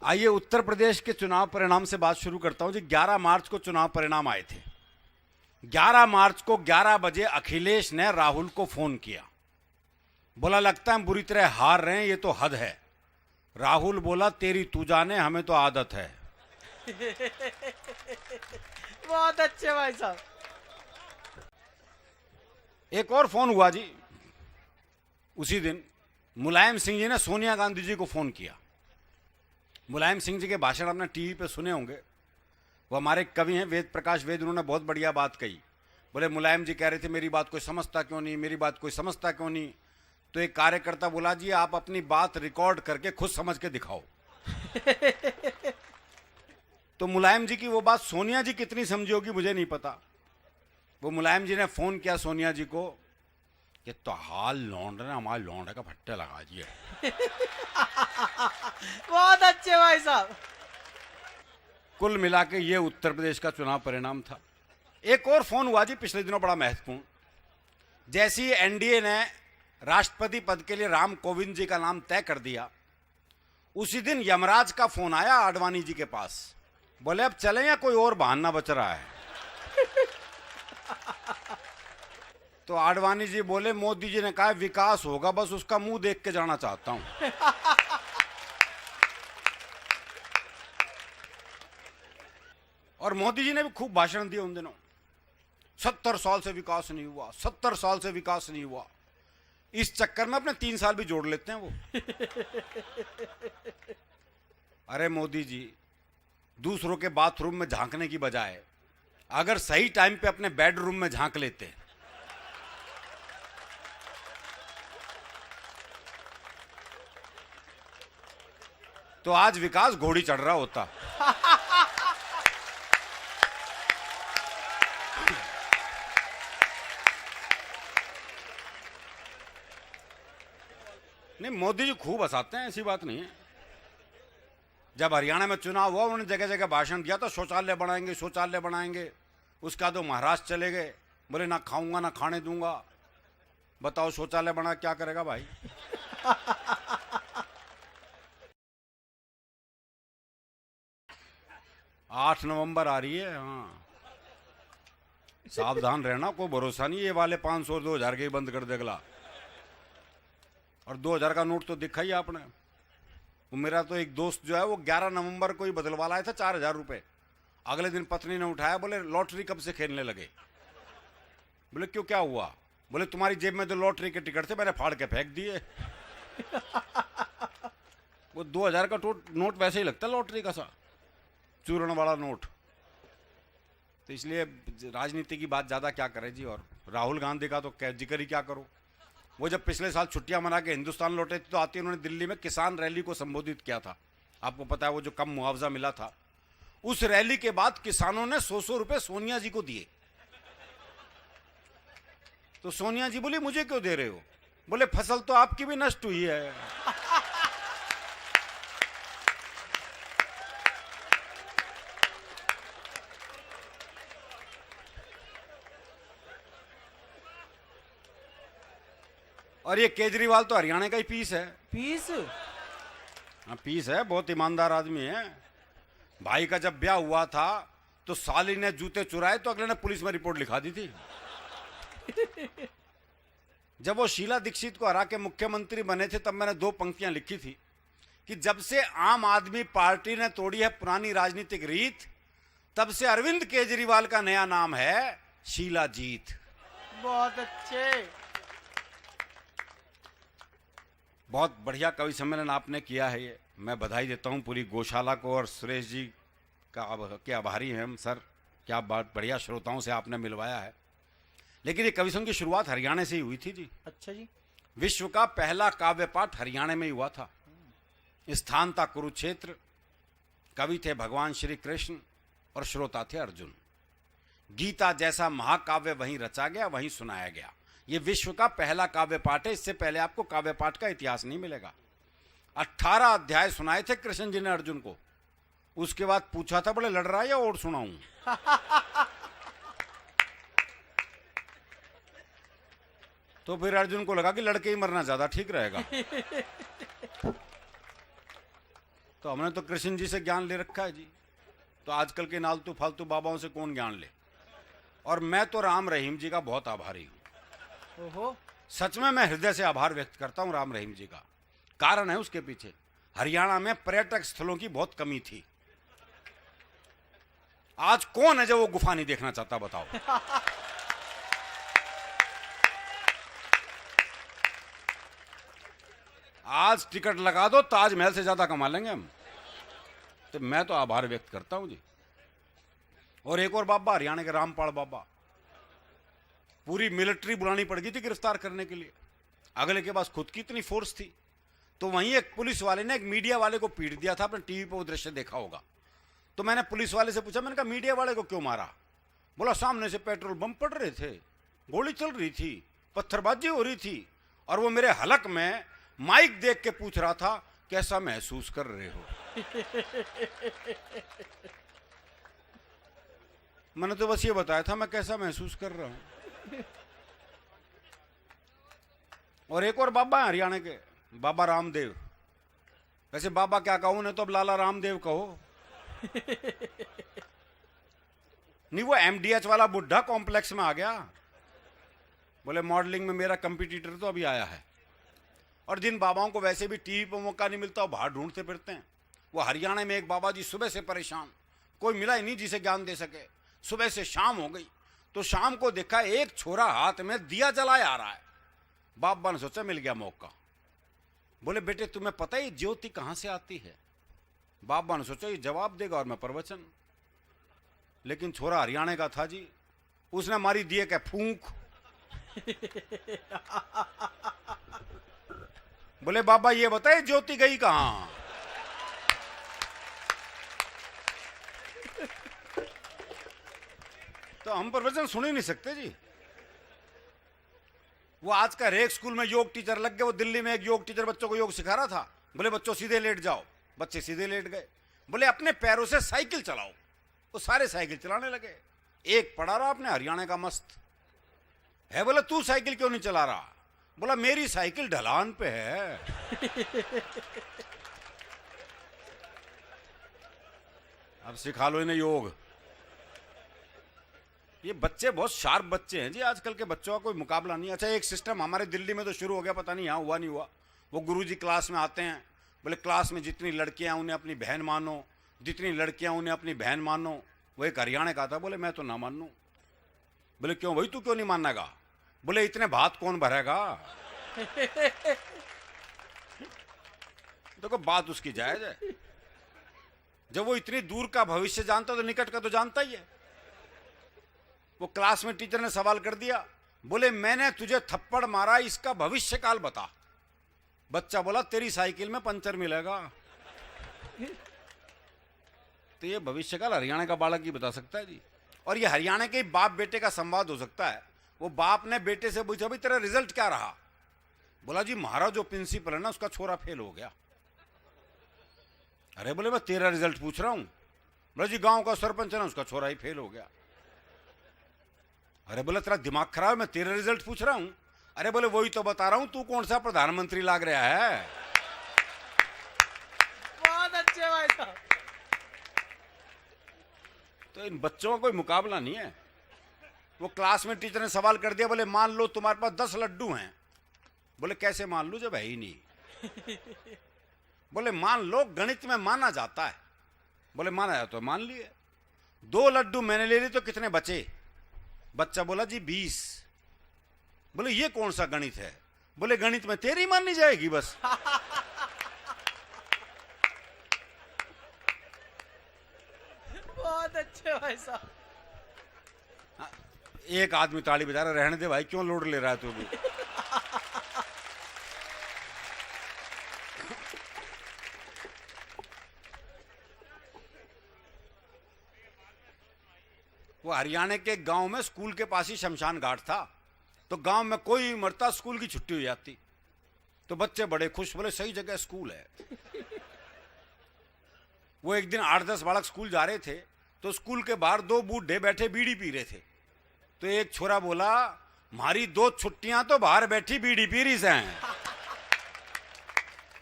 आइए उत्तर प्रदेश के चुनाव परिणाम से बात शुरू करता हूं जी। 11 मार्च को चुनाव परिणाम आए थे। 11 मार्च को 11 बजे अखिलेश ने राहुल को फोन किया, बोला लगता है हम बुरी तरह हार रहे हैं, ये तो हद है। राहुल बोला तेरी तू जाने, हमें तो आदत है। बहुत अच्छे भाई साहब। एक और फोन हुआ जी उसी दिन। मुलायम सिंह जी ने सोनिया गांधी जी को फोन किया। मुलायम सिंह जी के भाषण आपने टीवी पे सुने होंगे। वो हमारे कवि हैं वेद प्रकाश वेद, उन्होंने बहुत बढ़िया बात कही। बोले मुलायम जी कह रहे थे मेरी बात कोई समझता क्यों नहीं, मेरी बात कोई समझता क्यों नहीं। तो एक कार्यकर्ता बोला जी आप अपनी बात रिकॉर्ड करके खुद समझ के दिखाओ। तो मुलायम जी की वो बात सोनिया जी कितनी समझी होगी मुझे नहीं पता। वो मुलायम जी ने फोन किया सोनिया जी को कि तो हाल लौंड ने हमारे लौंडे का फट्टे लगा दिए। बहुत अच्छे भाई साहब। कुल मिला के ये उत्तर प्रदेश का चुनाव परिणाम था। एक और फोन हुआ जी पिछले दिनों, बड़ा महत्वपूर्ण। जैसे ही एनडीए ने राष्ट्रपति पद के लिए राम कोविंद जी का नाम तय कर दिया, उसी दिन यमराज का फोन आया आडवाणी जी के पास। बोले अब चले या कोई और बहाना बच रहा है। तो आडवाणी जी बोले मोदी जी ने कहा विकास होगा, बस उसका मुंह देख के जाना चाहता हूं। और मोदी जी ने भी खूब भाषण दिए उन दिनों। 70 साल से विकास नहीं हुआ, 70 साल से विकास नहीं हुआ। इस चक्कर में अपने 3 साल भी जोड़ लेते हैं वो। अरे मोदी जी, दूसरों के बाथरूम में झांकने की बजाय अगर सही टाइम पे अपने बेडरूम में झांक लेते तो आज विकास घोड़ी चढ़ रहा होता। नहीं, मोदी जी खूब हंसाते हैं, ऐसी बात नहीं है। जब हरियाणा में चुनाव हुआ उन्होंने जगह जगह भाषण दिया था शौचालय बनाएंगे, शौचालय बनाएंगे। उसका तो महाराष्ट्र चले गए, बोले ना खाऊंगा ना खाने दूंगा। बताओ शौचालय बना क्या करेगा भाई। 8 नवंबर आ रही है। हाँ, सावधान रहना, कोई भरोसा नहीं। ये वाले 500 और 2000 के ही बंद कर देगा। और 2000 का नोट तो दिखा ही आपने। वो मेरा तो एक दोस्त जो है वो 11 नवंबर को ही बदलवा लाया था 4000 रुपए। अगले दिन पत्नी ने उठाया, बोले लॉटरी कब से खेलने लगे। बोले क्यों, क्या हुआ। बोले तुम्हारी जेब में तो लॉटरी के टिकट थे, मैंने फाड़ के फेंक दिए। वो 2000 का नोट वैसे ही लगता है लॉटरी का सा, चूरण वाला नोट। तो इसलिए राजनीति की बात ज्यादा क्या करें जी। और राहुल गांधी का तो जिक्र ही क्या करो। वो जब पिछले साल छुट्टियां मना के हिंदुस्तान लौटे थे तो आते उन्होंने दिल्ली में किसान रैली को संबोधित किया था। आपको पता है वो जो कम मुआवजा मिला था, उस रैली के बाद किसानों ने 100 रुपए सोनिया जी को दिए। तो सोनिया जी बोली मुझे क्यों दे रहे हो। बोले फसल तो आपकी भी नष्ट हुई है। और ये केजरीवाल तो हरियाणा का ही पीस है। पीस? हाँ पीस है, बहुत ईमानदार आदमी है। भाई का जब ब्याह हुआ था तो साली ने जूते चुराए तो अगले ने पुलिस में रिपोर्ट लिखा दी थी। जब वो शीला दीक्षित को हरा के मुख्यमंत्री बने थे तब मैंने 2 पंक्तियां लिखी थी कि जब से आम आदमी पार्टी ने तोड़ी है पुरानी राजनीतिक रीत, तब से अरविंद केजरीवाल का नया नाम है शीला जीत। बहुत अच्छे। बहुत बढ़िया कवि सम्मेलन आपने किया है ये, मैं बधाई देता हूँ पूरी गौशाला को। और सुरेश जी के आभारी हैं हम सर। क्या बात, बढ़िया श्रोताओं से आपने मिलवाया है। लेकिन ये कवि संघ की शुरुआत हरियाणा से ही हुई थी जी। अच्छा जी। विश्व का पहला काव्य पाठ हरियाणा में ही हुआ था। स्थान था कुरुक्षेत्र, कवि थे भगवान श्री कृष्ण और श्रोता थे अर्जुन। गीता जैसा महाकाव्य वहीं रचा गया, वहीं सुनाया गया। ये विश्व का पहला काव्य पाठ है। इससे पहले आपको काव्य पाठ का इतिहास नहीं मिलेगा। 18 अध्याय सुनाए थे कृष्ण जी ने अर्जुन को। उसके बाद पूछा था बोले लड़ रहा है या और सुनाऊं। तो फिर अर्जुन को लगा कि लड़के ही मरना ज्यादा ठीक रहेगा। तो हमने तो कृष्ण जी से ज्ञान ले रखा है जी, तो आजकल के नालतू फालतू बाबाओं से कौन ज्ञान ले। और मैं तो राम रहीम जी का बहुत आभारी हूं। ओहो, सच में मैं हृदय से आभार व्यक्त करता हूं राम रहीम जी का। कारण है उसके पीछे, हरियाणा में पर्यटक स्थलों की बहुत कमी थी। आज कौन है जो वो गुफा नहीं देखना चाहता, बताओ। आज टिकट लगा दो, ताजमहल से ज्यादा कमा लेंगे हम। तो मैं तो आभार व्यक्त करता हूं जी। और एक और बाबा, हरियाणा के रामपाल बाबा, पूरी मिलिट्री बुलानी पड़ गई थी गिरफ्तार करने के लिए। अगले के पास खुद की इतनी फोर्स थी, तो वहीं एक पुलिस वाले ने एक मीडिया वाले को पीट दिया था। आपने टीवी पर वो दृश्य देखा होगा। तो मैंने पुलिस वाले से पूछा, मैंने कहा मीडिया वाले को क्यों मारा? बोला सामने से पेट्रोल बम पड़ रहे थे, गोली चल रही थी, पत्थरबाजी हो रही थी, और वो मेरे हलक में माइक देख के पूछ रहा था कैसा महसूस कर रहे हो। मैंने तो बस ये बताया था मैं कैसा महसूस कर रहा हूं। और एक और बाबा है हरियाणा के, बाबा रामदेव। वैसे बाबा क्या कहूं, ने तो अब लाला रामदेव कहो। नहीं, वो एमडीएच वाला बुढ़ा कॉम्प्लेक्स में आ गया। बोले मॉडलिंग में मेरा कंपटीटर तो अभी आया है। और जिन बाबाओं को वैसे भी टीवी पर मौका नहीं मिलता, वो बाहर ढूंढते फिरते हैं। वो हरियाणा में एक बाबा जी सुबह से परेशान, कोई मिला ही नहीं जिसे ज्ञान दे सके। सुबह से शाम हो गई, तो शाम को देखा एक छोरा हाथ में दिया जलाए आ रहा है। बाबा ने सोचा मिल गया मौका। बोले बेटे तुम्हें पता है ज्योति कहां से आती है? बाबा ने सोचा ये जवाब देगा और मैं प्रवचन। लेकिन छोरा हरियाणा का था जी, उसने मारी दिए क्या फूंक। बोले बाबा ये बताए ज्योति गई कहां? तो हम प्रवचन सुन ही नहीं सकते जी। वो आज का रेक स्कूल में योग टीचर लग गए। वो दिल्ली में एक योग टीचर बच्चों को योग सिखा रहा था। बोले बच्चों सीधे लेट जाओ, बच्चे सीधे लेट गए। बोले अपने पैरों से साइकिल चलाओ, वो सारे साइकिल चलाने लगे। एक पड़ा रहा अपने हरियाणा का मस्त है। बोला तू साइकिल क्यों नहीं चला रहा? बोला मेरी साइकिल ढलान पे है। अब सिखा लो इन्हें योग। ये बच्चे बहुत शार्प बच्चे हैं जी, आजकल के बच्चों का कोई मुकाबला नहीं। अच्छा एक सिस्टम हमारे दिल्ली में तो शुरू हो गया, पता नहीं यहाँ हुआ नहीं हुआ। वो गुरुजी क्लास में आते हैं, बोले क्लास में जितनी लड़कियां उन्हें अपनी बहन मानो, जितनी लड़कियां उन्हें अपनी बहन मानो। वो एक हरियाणा का था, बोले मैं तो ना मानू। बोले क्यों भाई तू क्यों नहीं मानेगा? बोले इतने भात कौन भरेगा। देखो बात उसकी जायज है। जब वो इतनी दूर का भविष्य जानता तो निकट का तो जानता ही है। वो क्लास में टीचर ने सवाल कर दिया, बोले मैंने तुझे थप्पड़ मारा, इसका भविष्य काल बता। बच्चा बोला तेरी साइकिल में पंचर मिलेगा। तो ये भविष्य काल हरियाणा का बालक ही बता सकता है जी। और ये हरियाणा के बाप बेटे का संवाद हो सकता है। वो बाप ने बेटे से पूछा भाई तेरा रिजल्ट क्या रहा? बोला जी हमारा जो प्रिंसिपल है ना उसका छोरा फेल हो गया। अरे बोले मैं तेरा रिजल्ट पूछ रहा हूं। बोला जी गांव का सरपंच है ना उसका छोरा ही फेल हो गया। अरे बोले तेरा दिमाग खराब है, मैं तेरा रिजल्ट पूछ रहा हूं। अरे बोले वही तो बता रहा हूं, तू कौन सा प्रधानमंत्री लाग रहा है। बहुत अच्छे भाई साहब। तो इन बच्चों का कोई मुकाबला नहीं है। वो क्लास में टीचर ने सवाल कर दिया, बोले मान लो तुम्हारे पास 10 लड्डू हैं। बोले कैसे मान लूं जब है ही नहीं। बोले मान लो गणित में माना जाता है। बोले माना जाता तो मान लिए। 2 लड्डू मैंने ले लिए तो कितने बचे? बच्चा बोला जी 20। बोले ये कौन सा गणित है? बोले गणित में तेरी माननी जाएगी बस। बहुत अच्छे भाई साहब। एक आदमी ताली बजा रहा, रहने दे भाई, क्यों लोड ले रहा है तू भी। वो हरियाणा के गांव में स्कूल के पास ही शमशान घाट था। तो गांव में कोई मरता स्कूल की छुट्टी हो जाती, तो बच्चे बड़े खुश, बोले सही जगह स्कूल है। वो एक दिन 8-10 बालक स्कूल जा रहे थे, तो स्कूल के बाहर 2 बूढ़े बैठे बीड़ी पी रहे थे। तो एक छोरा बोला हमारी 2 छुट्टियां तो बाहर बैठी बीड़ी पी रही हैं।